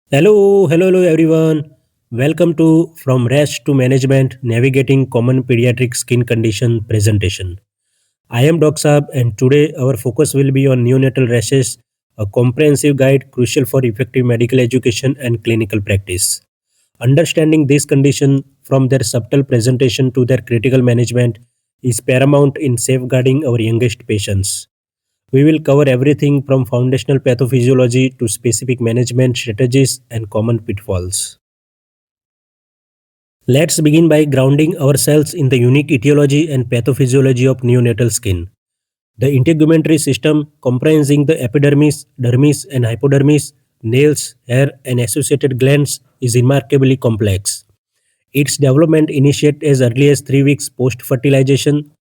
Hello everyone. Welcome to From Rash to Management Navigating Common Pediatric Skin Condition presentation. I am Docsaab and today our focus will be on neonatal rashes, a comprehensive guide crucial for effective medical education and clinical practice. Understanding this condition from their subtle presentation to their critical management is paramount in safeguarding our youngest patients. We will cover everything from foundational pathophysiology to specific management strategies and common pitfalls. Let's begin by grounding ourselves in the unique etiology and pathophysiology of neonatal skin. The integumentary system, comprising the epidermis, dermis, and hypodermis, nails, hair, and associated glands, is remarkably complex. Its development initiates as early as 3 weeks post fertilization.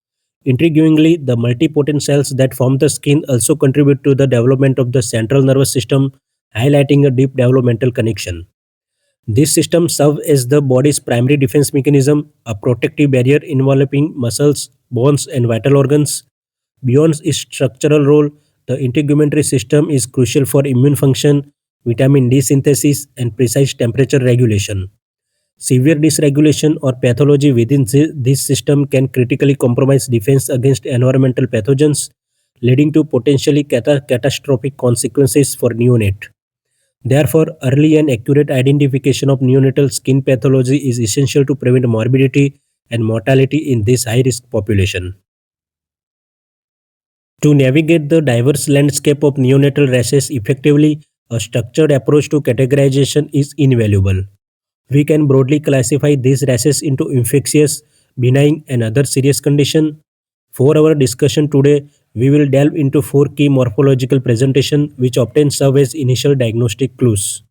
Intriguingly, the multipotent cells that form the skin also contribute to the development of the central nervous system, highlighting a deep developmental connection. This system serves as the body's primary defense mechanism, a protective barrier enveloping muscles, bones, and vital organs. Beyond its structural role, the integumentary system is crucial for immune function, vitamin D synthesis, and precise temperature regulation. Severe dysregulation or pathology within this system can critically compromise defense against environmental pathogens, leading to potentially catastrophic consequences for neonate. Therefore, early and accurate identification of neonatal skin pathology is essential to prevent morbidity and mortality in this high risk population. To navigate the diverse landscape of neonatal rashes effectively, a structured approach to categorization is invaluable. We can broadly classify these rashes into infectious, benign, and other serious conditions. For our discussion today, we will delve into four key morphological presentations which often serve as initial diagnostic clues.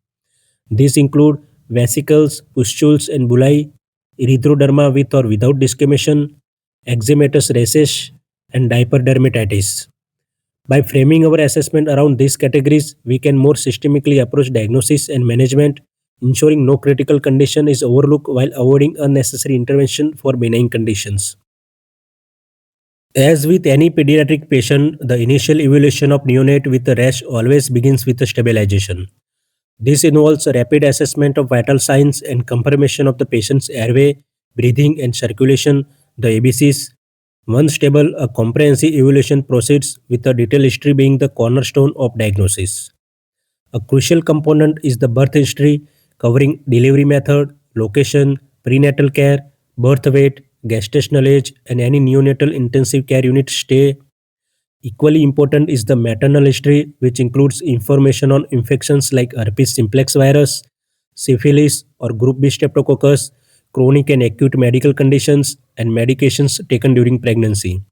These include vesicles, pustules, and bullae, erythroderma with or without desquamation, eczematous rashes, and diaper dermatitis. By framing our assessment around these categories, we can more systemically approach diagnosis and management, ensuring no critical condition is overlooked while avoiding unnecessary intervention for benign conditions. As with any pediatric patient, the initial evaluation of neonate with a rash always begins with a stabilization. This involves a rapid assessment of vital signs and confirmation of the patient's airway, breathing, and circulation, the ABCs. Once stable, a comprehensive evaluation proceeds with a detailed history being the cornerstone of diagnosis. A crucial component is the birth history, covering delivery method, location, prenatal care, birth weight, gestational age, and any neonatal intensive care unit stay. Equally important is the maternal history, which includes information on infections like herpes simplex virus, syphilis, or group B streptococcus, chronic and acute medical conditions, and medications taken during pregnancy.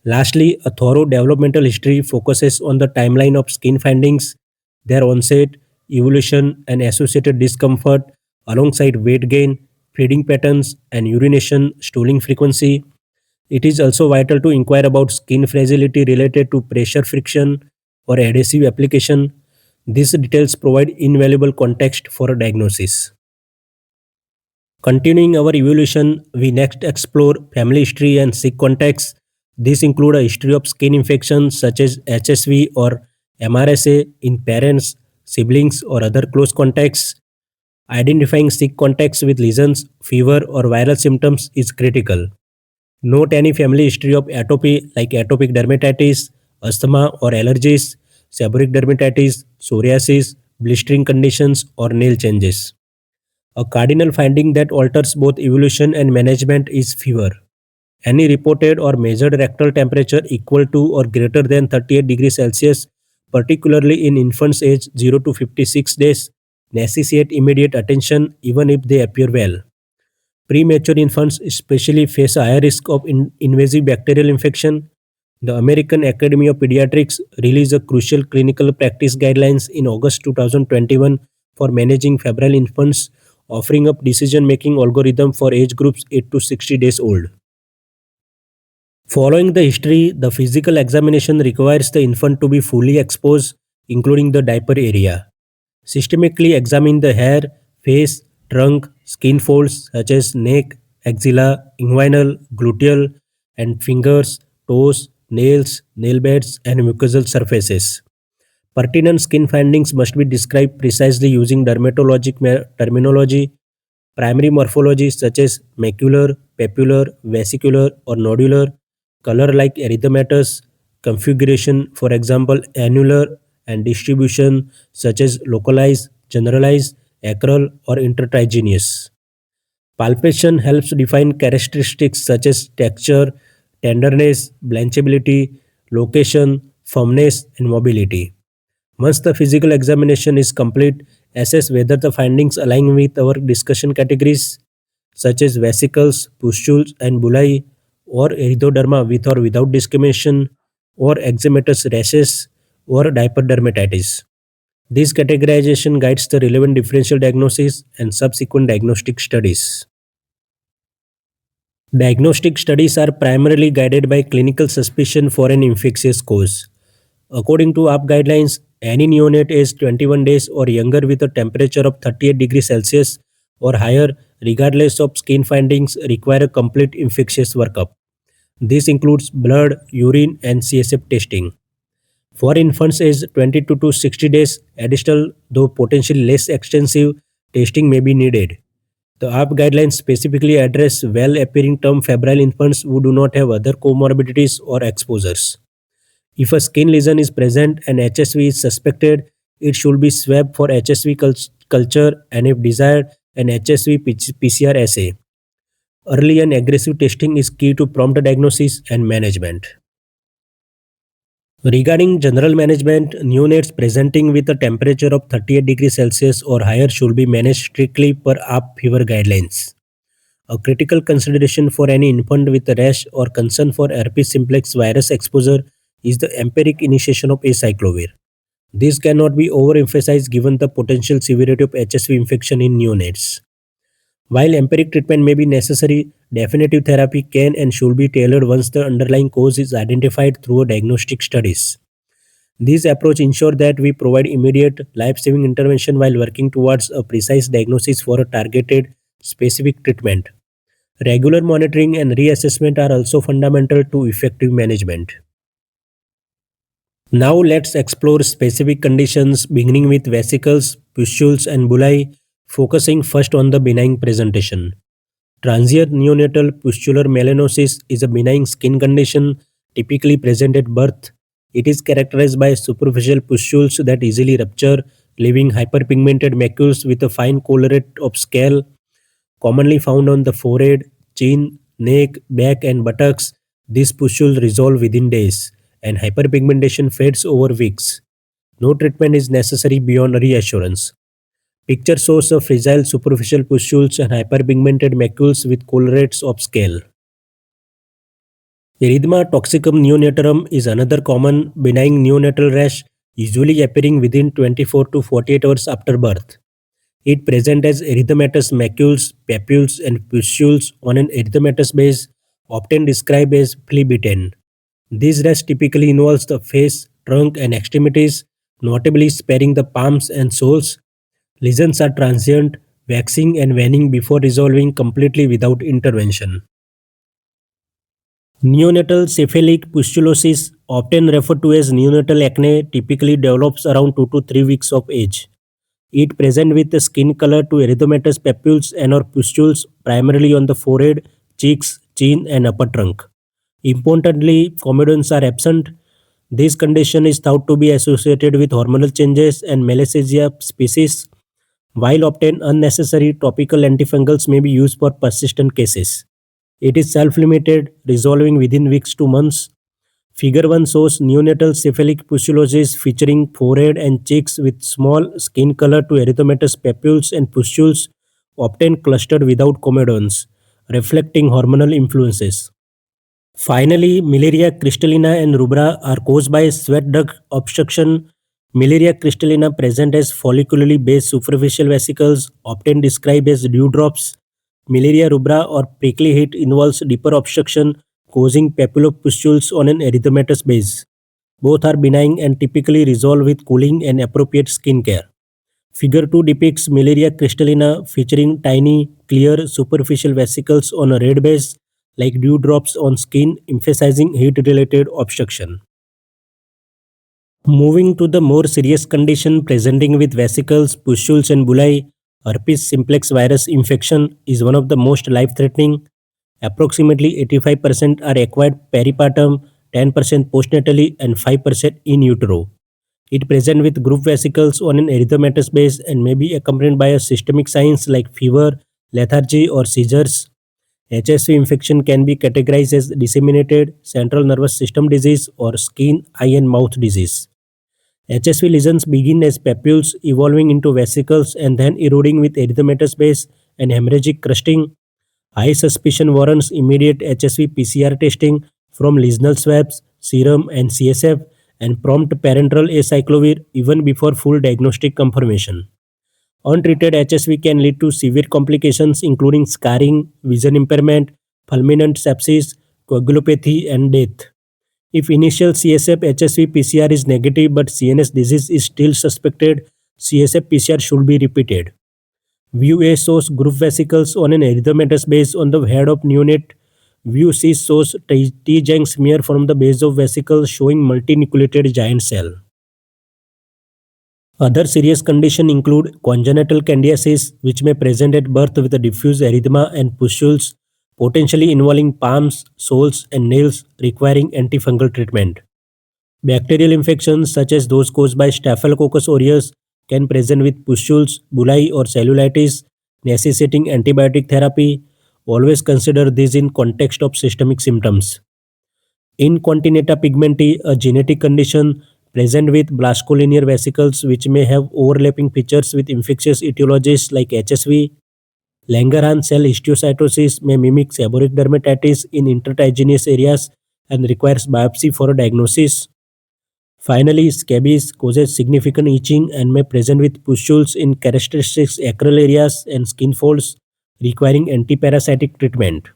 Lastly, a thorough developmental history focuses on the timeline of skin findings, their onset, evolution, and associated discomfort, alongside weight gain, feeding patterns, and urination stooling frequency. It is also vital to inquire about skin fragility related to pressure friction or adhesive application. These details provide invaluable context for a diagnosis. Continuing our evolution, we next explore family history and sick contexts. These include a history of skin infections such as HSV or MRSA in parents, siblings, or other close contacts. Identifying sick contacts with lesions, fever, or viral symptoms is critical. Note any family history of atopy like atopic dermatitis, asthma or allergies, seborrheic dermatitis, psoriasis, blistering conditions, or nail changes. A cardinal finding that alters both evolution and management is fever. Any reported or measured rectal temperature equal to or greater than 38 degrees Celsius, particularly in infants aged 0 to 56 days, necessitate immediate attention even if they appear well. Premature infants especially face a higher risk of invasive bacterial infection. The American Academy of Pediatrics released a crucial clinical practice guidelines in August 2021 for managing febrile infants, offering up decision-making algorithm for age groups 8 to 60 days old. Following the history, the physical examination requires the infant to be fully exposed, including the diaper area. Systemically examine the hair, face, trunk, skin folds such as neck, axilla, inguinal, gluteal, and fingers, toes, nails, nail beds, and mucosal surfaces. Pertinent skin findings must be described precisely using dermatologic terminology. Primary morphology such as macular, papular, vesicular, or nodular, color like erythematous, configuration, for example, annular, and distribution such as localized, generalized, acral, or intertriginous. Palpation helps define characteristics such as texture, tenderness, blanchability, location, firmness, and mobility. Once the physical examination is complete, assess whether the findings align with our discussion categories such as vesicles, pustules, and bullae, or erythroderma with or without discrimination, or eczematous rashes, or diaper dermatitis. This categorization guides the relevant differential diagnosis and subsequent diagnostic studies. Diagnostic studies are primarily guided by clinical suspicion for an infectious cause. According to AAP guidelines, any neonate aged 21 days or younger with a temperature of 38 degrees Celsius or higher, regardless of skin findings, require a complete infectious workup. This includes blood, urine, and CSF testing. For infants aged 22 to 60 days, additional, though potentially less extensive, testing may be needed. The AAP guidelines specifically address well-appearing term febrile infants who do not have other comorbidities or exposures. If a skin lesion is present and HSV is suspected, it should be swabbed for HSV culture and if desired, an HSV PCR assay. Early and aggressive testing is key to prompt diagnosis and management. Regarding general management, neonates presenting with a temperature of 38 degrees Celsius or higher should be managed strictly per AAP fever guidelines. A critical consideration for any infant with a rash or concern for herpes simplex virus exposure is the empiric initiation of acyclovir. This cannot be overemphasized given the potential severity of HSV infection in neonates. While empiric treatment may be necessary, definitive therapy can and should be tailored once the underlying cause is identified through diagnostic studies. These approach ensure that we provide immediate life-saving intervention while working towards a precise diagnosis for a targeted specific treatment. Regular monitoring and reassessment are also fundamental to effective management. Now let's explore specific conditions beginning with vesicles, pustules and bullae, focusing first on the benign presentation. Transient neonatal pustular melanosis is a benign skin condition typically present at birth. It is characterized by superficial pustules that easily rupture, leaving hyperpigmented macules with a fine colorate of scale, commonly found on the forehead, chin, neck, back, and buttocks. These pustules resolve within days, and hyperpigmentation fades over weeks. No treatment is necessary beyond reassurance. Picture shows a fragile superficial pustules and hyperpigmented macules with colorates of scale. Erythema toxicum neonatorum is another common benign neonatal rash, usually appearing within 24 to 48 hours after birth. It presents as erythematous macules, papules, and pustules on an erythematous base, often described as phlebitin. This rash typically involves the face, trunk, and extremities, notably sparing the palms and soles. Lesions are transient, waxing and waning before resolving completely without intervention. Neonatal cephalic pustulosis, often referred to as neonatal acne, typically develops around 2 to 3 weeks of age. It presents with the skin color to erythematous papules and or pustules primarily on the forehead, cheeks, chin and upper trunk. Importantly, comedones are absent. This condition is thought to be associated with hormonal changes and malassezia species. While often unnecessary, topical antifungals may be used for persistent cases. It is self-limited, resolving within weeks to months. Figure 1 shows neonatal cephalic pustulosis featuring forehead and cheeks with small skin color to erythematous papules and pustules, often clustered without comedones, reflecting hormonal influences. Finally, miliaria crystallina and rubra are caused by sweat duct obstruction. Miliaria crystallina present as follicularly based superficial vesicles, often described as dewdrops. Miliaria rubra or prickly heat involves deeper obstruction, causing papulopustules on an erythematous base. Both are benign and typically resolve with cooling and appropriate skin care. Figure 2 depicts Miliaria crystallina featuring tiny, clear, superficial vesicles on a red base like dewdrops on skin, emphasizing heat-related obstruction. Moving to the more serious condition presenting with vesicles, pustules, and bullae, herpes simplex virus infection is one of the most life-threatening. Approximately 85% are acquired peripartum, 10% postnatally, and 5% in utero. It presents with group vesicles on an erythematous base and may be accompanied by a systemic signs like fever, lethargy, or seizures. HSV infection can be categorized as disseminated central nervous system disease or skin, eye, and mouth disease. HSV lesions begin as papules, evolving into vesicles and then eroding with erythematous base and hemorrhagic crusting. High suspicion warrants immediate HSV PCR testing from lesional swabs, serum, and CSF, and prompt parenteral acyclovir even before full diagnostic confirmation. Untreated HSV can lead to severe complications including scarring, vision impairment, fulminant sepsis, coagulopathy, and death. If initial CSF HSV PCR is negative but CNS disease is still suspected, CSF PCR should be repeated. View A shows group vesicles on an erythematous base on the head of neonate. View C shows T-Jang smear from the base of vesicle showing multinucleated giant cell. Other serious conditions include congenital candidiasis, which may present at birth with a diffuse erythema and pustules, potentially involving palms, soles, and nails, requiring antifungal treatment. Bacterial infections, such as those caused by Staphylococcus aureus, can present with pustules, bullae, or cellulitis, necessitating antibiotic therapy. Always consider this in context of systemic symptoms. Incontineta pigmenti, a genetic condition present with blascolinear vesicles which may have overlapping features with infectious etiologies like HSV. Langerhans cell histiocytosis may mimic seborrheic dermatitis in intertriginous areas and requires biopsy for a diagnosis. Finally, scabies causes significant itching and may present with pustules in characteristic acral areas and skin folds, requiring antiparasitic treatment.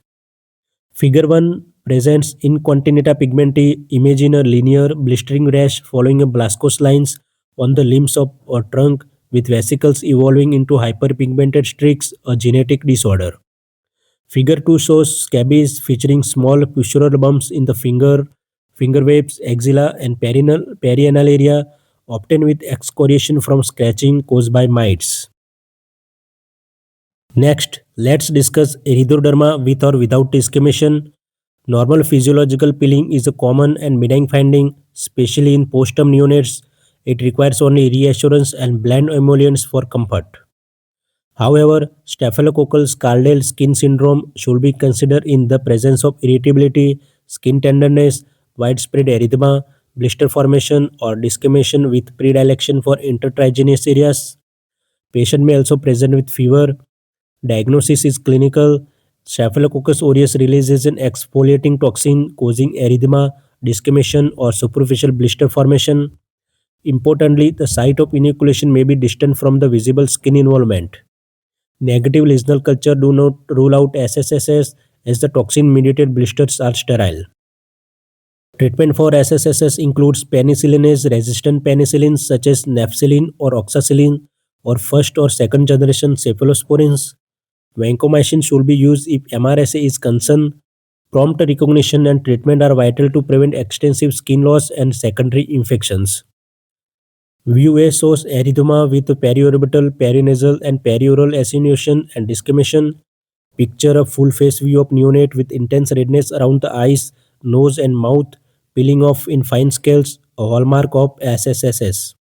Figure 1 presents incontineta pigmenti, imagine a linear blistering rash following a blascose lines on the limbs of or trunk with vesicles evolving into hyperpigmented streaks, a genetic disorder. Figure 2 shows scabies featuring small pustular bumps in the finger waves, axilla, and perianal area, often with excoriation from scratching caused by mites. Next, let's discuss erythroderma with or without desquamation. Normal physiological peeling is a common and benign finding, especially in postterm neonates. It requires only reassurance and bland emollients for comfort. However, staphylococcal scaldal skin syndrome should be considered in the presence of irritability, skin tenderness, widespread erythema, blister formation, or desquamation with predilection for intertriginous areas. Patient may also present with fever. Diagnosis is clinical. Staphylococcus aureus releases an exfoliating toxin causing erythema, desquamation, or superficial blister formation. Importantly, the site of inoculation may be distant from the visible skin involvement. Negative lesional culture do not rule out SSSS as the toxin-mediated blisters are sterile. Treatment for SSSS includes penicillinase-resistant penicillins such as nafcillin or oxacillin or first or second generation cephalosporins. Vancomycin should be used if MRSA is concerned. Prompt recognition and treatment are vital to prevent extensive skin loss and secondary infections. View A shows erythema with periorbital, perinasal, and perioral attenuation and desquamation. Picture a full face view of neonate with intense redness around the eyes, nose, and mouth, peeling off in fine scales, a hallmark of SSSS.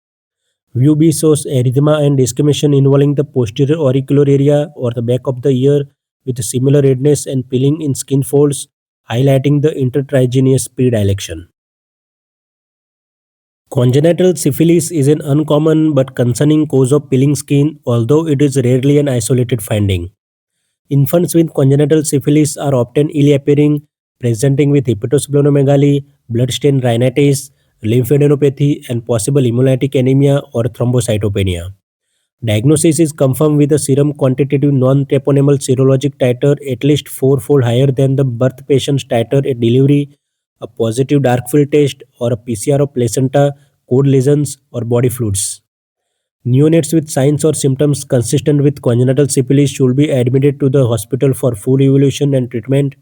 View B shows erythema and desquamation involving the posterior auricular area or the back of the ear with similar redness and peeling in skin folds, highlighting the intertriginous predilection. Congenital syphilis is an uncommon but concerning cause of peeling skin, although it is rarely an isolated finding. Infants with congenital syphilis are often ill-appearing, presenting with hepatosplenomegaly, blood-stained rhinitis, lymphadenopathy, and possible hemolytic anemia or thrombocytopenia. Diagnosis is confirmed with a serum quantitative non-treponemal serologic titer at least four-fold higher than the birth patient's titer at delivery, a positive dark field test, or a PCR of placenta, cord lesions, or body fluids. Neonates with signs or symptoms consistent with congenital syphilis should be admitted to the hospital for full evaluation and treatment.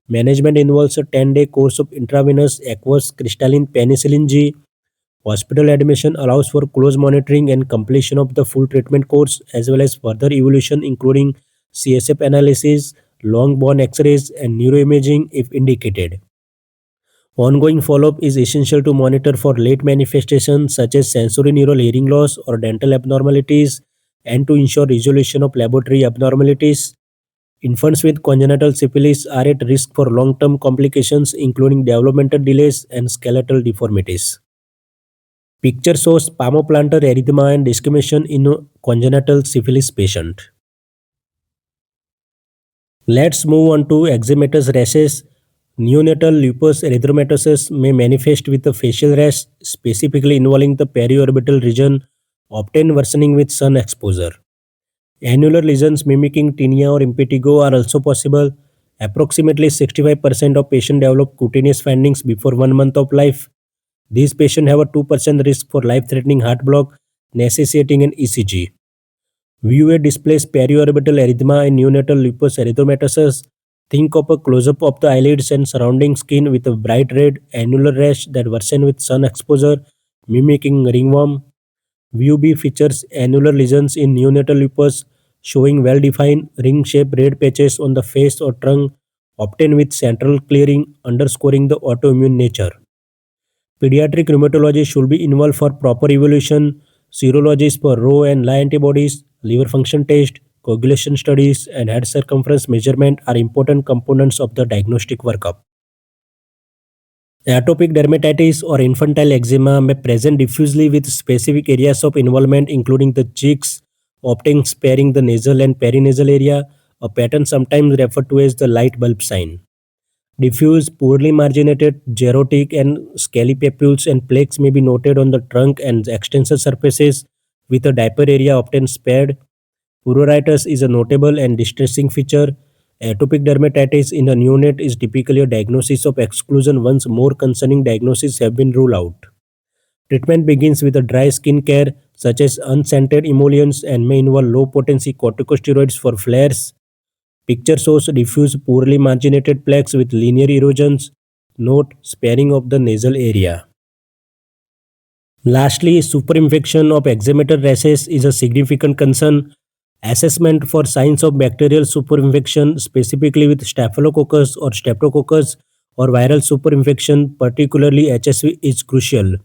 Management involves a 10-day course of intravenous aqueous crystalline penicillin G, Hospital admission allows for close monitoring and completion of the full treatment course as well as further evolution including CSF analysis, long bone X-rays and neuroimaging if indicated. Ongoing follow-up is essential to monitor for late manifestations such as sensory neural hearing loss or dental abnormalities and to ensure resolution of laboratory abnormalities. Infants with congenital syphilis are at risk for long-term complications including developmental delays and skeletal deformities. Picture shows palmoplantar erythema and desquamation in a congenital syphilis patient. Let's move on to eczematous rashes. Neonatal lupus erythematosus may manifest with a facial rash specifically involving the periorbital region, often worsening with sun exposure. Annular lesions mimicking tinea or impetigo are also possible. Approximately 65% of patients develop cutaneous findings before 1 month of life. These patients have a 2% risk for life-threatening heart block, necessitating an ECG. Viewer displays periorbital erythema in neonatal lupus erythematosus. Think of a close-up of the eyelids and surrounding skin with a bright red annular rash that worsen with sun exposure, mimicking ringworm. View B features annular lesions in neonatal lupus, showing well-defined ring-shaped red patches on the face or trunk, often with central clearing, underscoring the autoimmune nature. Pediatric rheumatology should be involved for proper evaluation. Serologies for Rho and Li antibodies, liver function test, coagulation studies, and head circumference measurement are important components of the diagnostic workup. Atopic dermatitis or infantile eczema may present diffusely with specific areas of involvement including the cheeks, often sparing the nasal and perinasal area, a pattern sometimes referred to as the light bulb sign. Diffuse, poorly marginated, xerotic and scaly papules and plaques may be noted on the trunk and extensor surfaces with a diaper area often spared. Pruritus is a notable and distressing feature. Atopic dermatitis in a neonate is typically a diagnosis of exclusion once more concerning diagnoses have been ruled out. Treatment begins with a dry skin care such as unscented emollients and may involve low potency corticosteroids for flares. Picture shows diffuse poorly marginated plaques with linear erosions. Note sparing of the nasal area. Lastly, superinfection of eczematous rashes is a significant concern. Assessment for signs of bacterial superinfection, specifically with Staphylococcus or Streptococcus or viral superinfection, particularly HSV, is crucial.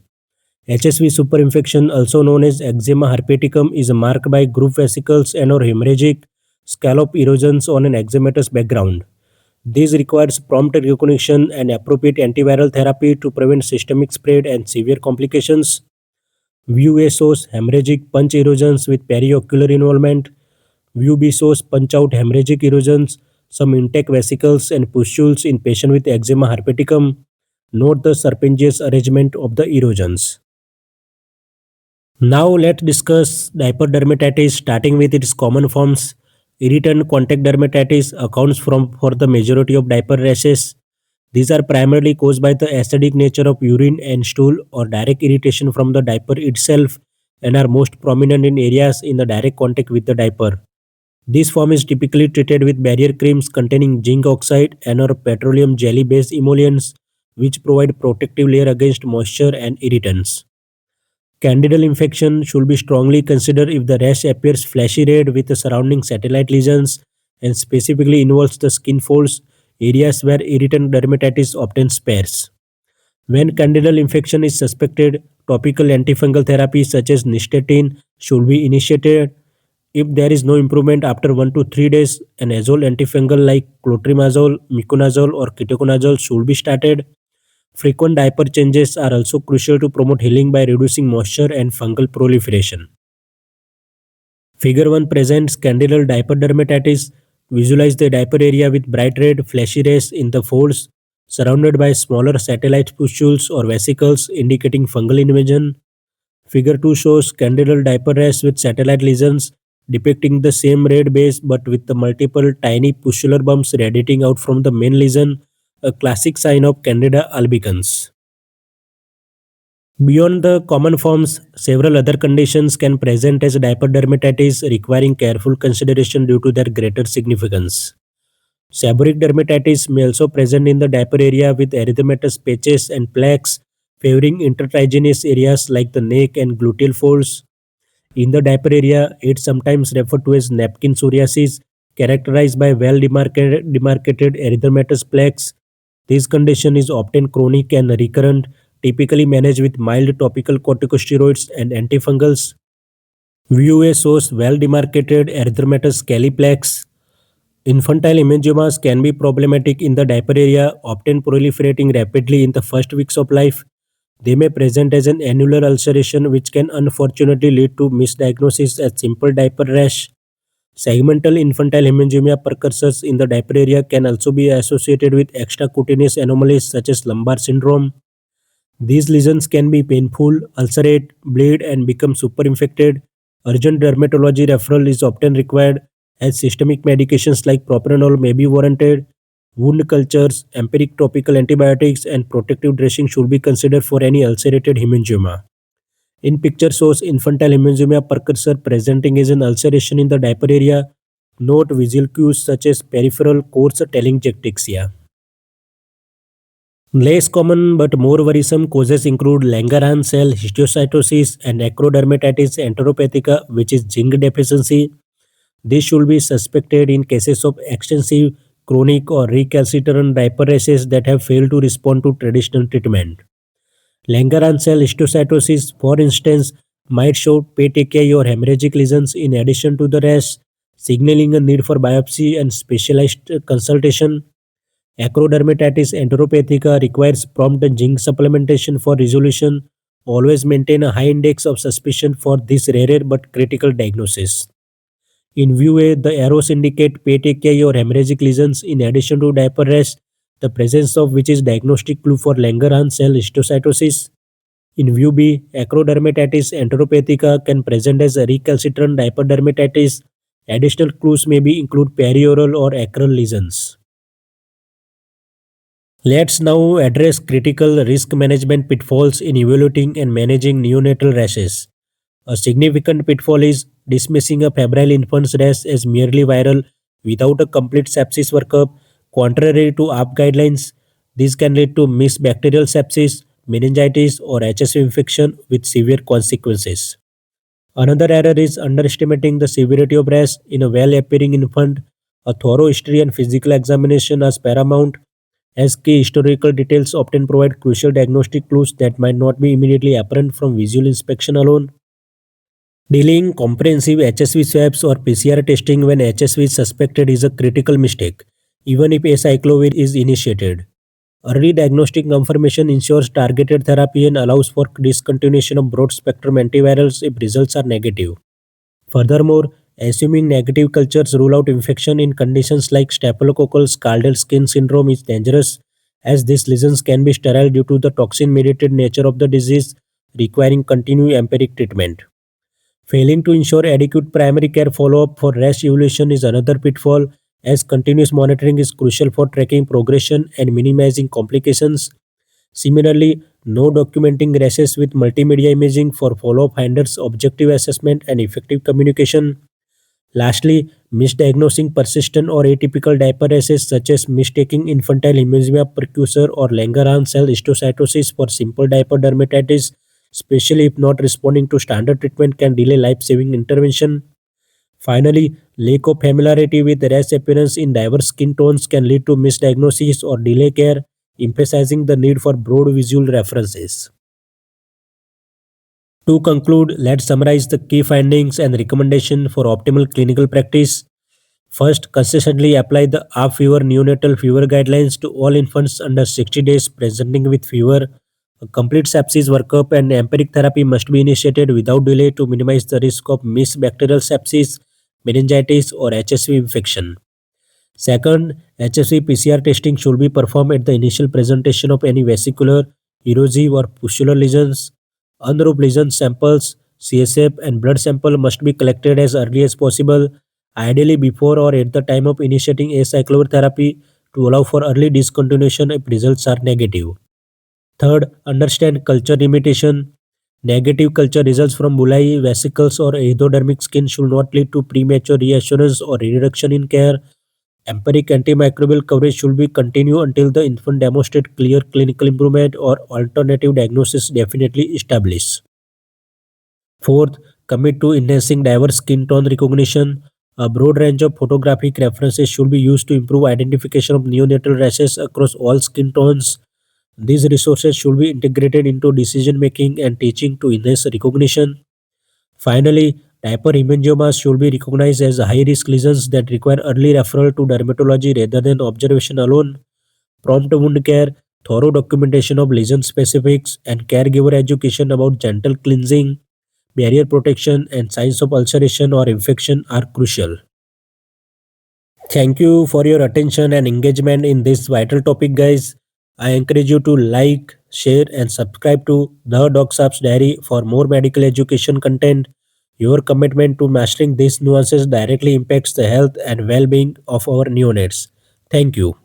HSV superinfection, also known as eczema herpeticum, is marked by group vesicles and or hemorrhagic scallop erosions on an eczematous background. This requires prompt recognition and appropriate antiviral therapy to prevent systemic spread and severe complications. View A shows hemorrhagic punch erosions with periocular involvement. View B shows punch-out hemorrhagic erosions, some intake vesicles and pustules in patient with eczema herpeticum. Note the serpentious arrangement of the erosions. Now let's discuss diaper dermatitis starting with its common forms. Irritant contact dermatitis accounts for the majority of diaper rashes. These are primarily caused by the acidic nature of urine and stool or direct irritation from the diaper itself and are most prominent in areas in the direct contact with the diaper. This form is typically treated with barrier creams containing zinc oxide and or petroleum jelly based emollients which provide protective layer against moisture and irritants. Candidal infection should be strongly considered if the rash appears flashy red with the surrounding satellite lesions and specifically involves the skin folds, areas where irritant dermatitis often spares. When candidal infection is suspected, topical antifungal therapy such as nystatin should be initiated. If there is no improvement after 1 to 3 days, an azole antifungal like clotrimazole, miconazole or ketoconazole should be started. Frequent diaper changes are also crucial to promote healing by reducing moisture and fungal proliferation. Figure 1 presents candidal diaper dermatitis. Visualize the diaper area with bright red flashy rays in the folds surrounded by smaller satellite pustules or vesicles indicating fungal invasion. Figure 2 shows candidal diaper rash with satellite lesions depicting the same red base but with the multiple tiny pustular bumps radiating out from the main lesion, a classic sign of Candida albicans. Beyond the common forms, several other conditions can present as diaper dermatitis requiring careful consideration due to their greater significance. Seborrheic dermatitis may also present in the diaper area with erythematous patches and plaques favoring intertriginous areas like the neck and gluteal folds. In the diaper area, it's sometimes referred to as napkin psoriasis, characterized by well demarcated erythematous plaques. This condition is often chronic and recurrent, typically managed with mild topical corticosteroids and antifungals. View A shows well-demarcated erythematous scaly plaques. Infantile hemangiomas can be problematic in the diaper area, often proliferating rapidly in the first weeks of life. They may present as an annular ulceration, which can unfortunately lead to misdiagnosis as simple diaper rash. Segmental infantile hemangioma precursors in the diaper area can also be associated with extracutaneous anomalies such as lumbar syndrome. These lesions can be painful, ulcerate, bleed, and become superinfected. Urgent dermatology referral is often required as systemic medications like propranolol may be warranted. Wound cultures, empiric topical antibiotics, and protective dressing should be considered for any ulcerated hemangioma. In picture shows infantile hemangioma precursor presenting as an ulceration in the diaper area. Note visual cues such as peripheral coarse telangiectasia. Less common but more worrisome causes include Langerhans cell histiocytosis and acrodermatitis enteropathica, which is zinc deficiency. This should be suspected in cases of extensive chronic or recalcitrant diaper rashes that have failed to respond to traditional treatment. Langerhans cell histiocytosis, for instance, might show petechiae or hemorrhagic lesions in addition to the rash, signaling a need for biopsy and specialized consultation. Acrodermatitis enteropathica requires prompt zinc supplementation for resolution. Always maintain a high index of suspicion for this rare but critical diagnosis. In view A, the arrows indicate petechiae or hemorrhagic lesions in addition to diaper rash, the presence of which is diagnostic clue for Langerhans cell histiocytosis. In view B, acrodermatitis enteropathica can present as a recalcitrant diaper dermatitis. Additional clues may be include perioral or acral lesions. Let's now address critical risk management pitfalls in evaluating and managing neonatal rashes. A significant pitfall is dismissing a febrile infant's rash as merely viral without a complete sepsis workup. Contrary to AAP guidelines, this can lead to mixed bacterial sepsis, meningitis, or HSV infection with severe consequences. Another error is underestimating the severity of rash in a well-appearing infant. A thorough history and physical examination are paramount, as key historical details often provide crucial diagnostic clues that might not be immediately apparent from visual inspection alone. Delaying comprehensive HSV swabs or PCR testing when HSV is suspected is a critical mistake, even if acyclovir is initiated. Early diagnostic confirmation ensures targeted therapy and allows for discontinuation of broad-spectrum antivirals if results are negative. Furthermore, assuming negative cultures rule out infection in conditions like staphylococcal scalded skin syndrome is dangerous, as these lesions can be sterile due to the toxin-mediated nature of the disease, requiring continued empiric treatment. Failing to ensure adequate primary care follow-up for rash evolution is another pitfall, as continuous monitoring is crucial for tracking progression and minimizing complications. Similarly, no documenting rashes with multimedia imaging for follow-up hinders objective assessment and effective communication. Lastly, misdiagnosing persistent or atypical diaper rashes such as mistaking infantile hemangioma precursor or Langerhans cell histiocytosis for simple diaper dermatitis, especially if not responding to standard treatment, can delay life-saving intervention. Finally, lack of familiarity with rash appearance in diverse skin tones can lead to misdiagnosis or delay care, emphasizing the need for broad visual references. To conclude, let's summarize the key findings and recommendation for optimal clinical practice. First, consistently apply the AAP fever neonatal fever guidelines to all infants under 60 days presenting with fever. A complete sepsis workup and empiric therapy must be initiated without delay to minimize the risk of mixed bacterial sepsis, meningitis, or HSV infection. Second, HSV PCR testing should be performed at the initial presentation of any vesicular, erosive, or pustular lesions. Unrubbed lesion samples, CSF, and blood sample must be collected as early as possible, ideally before or at the time of initiating acyclovir therapy to allow for early discontinuation if results are negative. Third, understand culture limitation. Negative culture results from bullae, vesicles, or erythrodermic skin should not lead to premature reassurance or reduction in care. Empiric antimicrobial coverage should be continued until the infant demonstrates clear clinical improvement or alternative diagnosis definitely established. Fourth, commit to enhancing diverse skin tone recognition. A broad range of photographic references should be used to improve identification of neonatal rashes across all skin tones. These resources should be integrated into decision making and teaching to enhance recognition. Finally, diaper hemangiomas should be recognized as high risk lesions that require early referral to dermatology rather than observation alone. Prompt wound care, thorough documentation of lesion specifics, and caregiver education about gentle cleansing, barrier protection, and signs of ulceration or infection are crucial. Thank you for your attention and engagement in this vital topic, guys. I encourage you to like, share, and subscribe to the Docsaab's Diary for more medical education content. Your commitment to mastering these nuances directly impacts the health and well being of our neonates. Thank you.